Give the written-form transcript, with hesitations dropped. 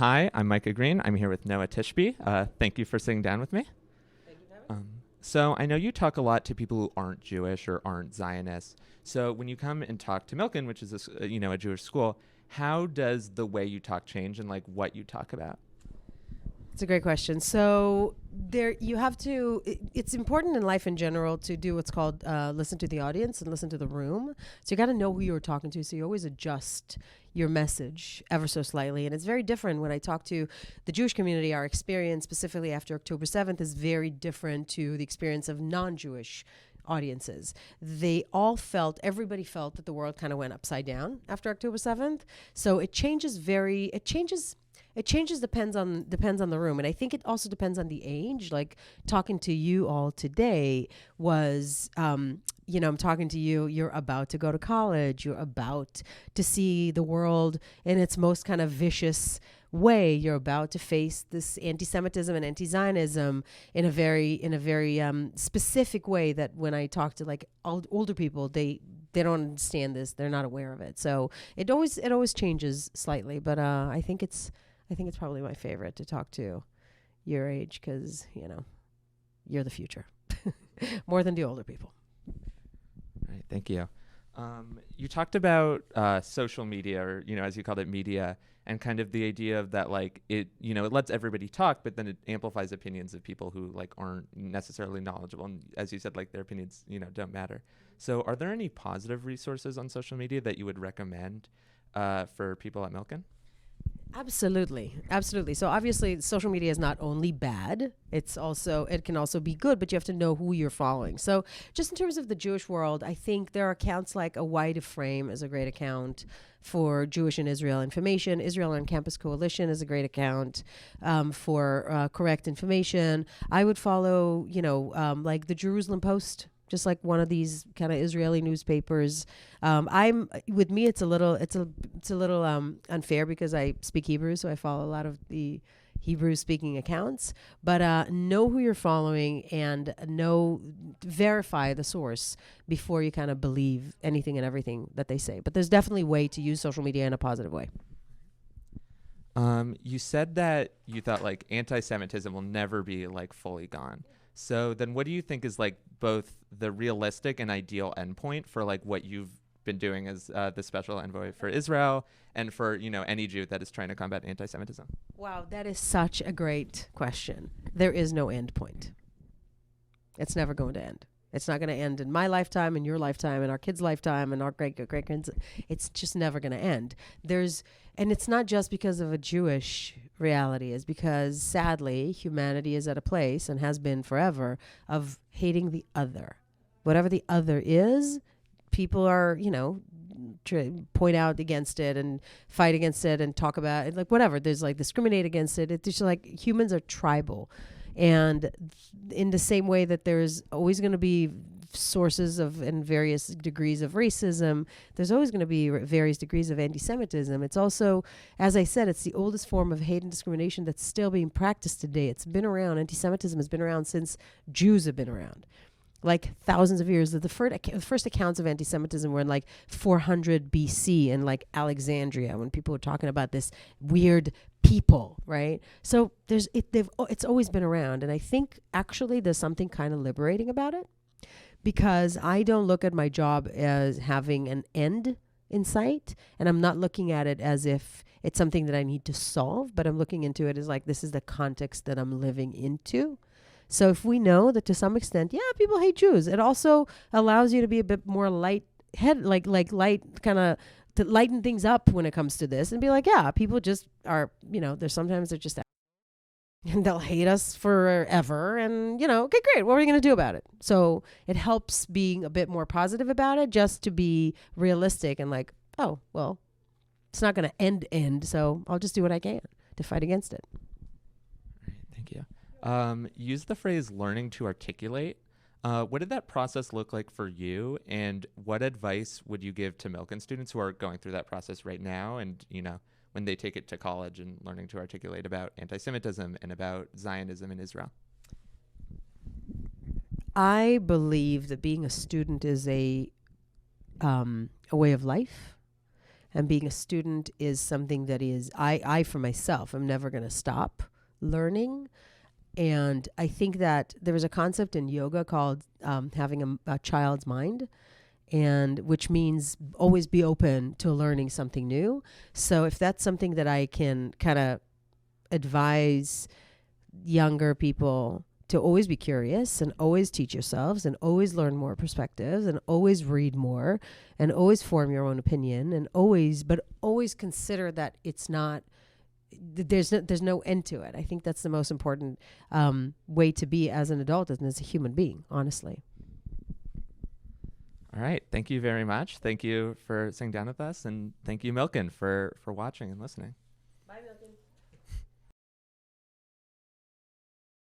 Hi, I'm Micah Green. I'm here with Noa Tishby. Thank you for sitting down with me. Thank you for having me. So I know you talk a lot to people who aren't Jewish or aren't Zionists. So when you come and talk to Milken, which is a Jewish school, how does the way you talk change and like what you talk about? It's a great question. So there, you have to. It's important in life in general to do what's called listen to the audience and listen to the room. So you got to know who you're talking to. So you always adjust your message ever so slightly, and it's very different when I talk to the Jewish community. Our experience, specifically after October 7th, is very different to the experience of non-Jewish audiences. Everybody felt that the world kind of went upside down after October 7th. So it changes depends on the room, and I think it also depends on the age. Like talking to you all today was I'm talking to you, you're about to go to college, you're about to see the world in its most kind of vicious way. You're about to face this anti-Semitism and anti-Zionism in a very specific way that when I talk to like older people, they don't understand this, they're not aware of it. So it always changes slightly, but I think it's probably my favorite to talk to your age because, you're the future more than the older people. All right, thank you. You talked about social media, or as you called it, media, and kind of the idea of that, like it lets everybody talk, but then it amplifies opinions of people who like aren't necessarily knowledgeable, and as you said, like their opinions, don't matter. So, are there any positive resources on social media that you would recommend for people at Milken? Absolutely. Absolutely. So obviously social media is not only bad, it can also be good, but you have to know who you're following. So just in terms of the Jewish world, I think there are accounts like A Wide of Frame is a great account for Jewish and Israel information. Israel on Campus Coalition is a great account for correct information. I would follow, like the Jerusalem Post, just like one of these kind of Israeli newspapers. With me, it's a little unfair because I speak Hebrew, so I follow a lot of the Hebrew speaking accounts. But know who you're following and verify the source before you kind of believe anything and everything that they say. But there's definitely a way to use social media in a positive way. You said that you thought like anti-Semitism will never be like fully gone. So then what do you think is like both the realistic and ideal endpoint for like what you've been doing as the special envoy for Israel and for, any Jew that is trying to combat anti-Semitism? Wow, that is such a great question. There is no end point. It's never going to end. It's not going to end in my lifetime, in your lifetime, in our kids' lifetime, and our great kids. It's just never going to end. And it's not just because of a Jewish reality. It's because sadly, humanity is at a place and has been forever of hating the other. Whatever the other is, people are, point out against it and fight against it and talk about it, like whatever. There's like discriminate against it. It's just like humans are tribal. And in the same way that there's always going to be sources of and various degrees of racism, there's always going to be various degrees of anti-Semitism. It's also, as I said, it's the oldest form of hate and discrimination that's still being practiced today. It's been around. Anti-Semitism has been around since Jews have been around, like thousands of years. The first accounts of anti-Semitism were in like 400 BC in like Alexandria, when people were talking about this weird people, right? So it's always been around, and I think actually there's something kind of liberating about it, because I don't look at my job as having an end in sight, and I'm not looking at it as if it's something that I need to solve, but I'm looking into it as like, this is the context that I'm living into. So if we know that to some extent, yeah, people hate Jews, it also allows you to be a bit more light light kind of to lighten things up when it comes to this and be like, yeah, people just are, there's sometimes they're just and they'll hate us forever. And, okay, great. What are we going to do about it? So it helps being a bit more positive about it, just to be realistic and like, oh, well, it's not going to end. So I'll just do what I can to fight against it. All right, thank you. Use the phrase learning to articulate. What did that process look like for you? And what advice would you give to Milken students who are going through that process right now? And, when they take it to college and learning to articulate about anti-Semitism and about Zionism in Israel? I believe that being a student is a way of life. And being a student is something that is, I for myself, I'm never going to stop learning. And I think that there is a concept in yoga called having a child's mind, and which means always be open to learning something new. So if that's something that I can kind of advise younger people to always be curious and always teach yourselves and always learn more perspectives and always read more and always form your own opinion and always consider that it's not, there's no end to it. I think that's the most important way to be as an adult and as a human being, honestly. All right. Thank you very much. Thank you for sitting down with us. And thank you, Milken, for watching and listening.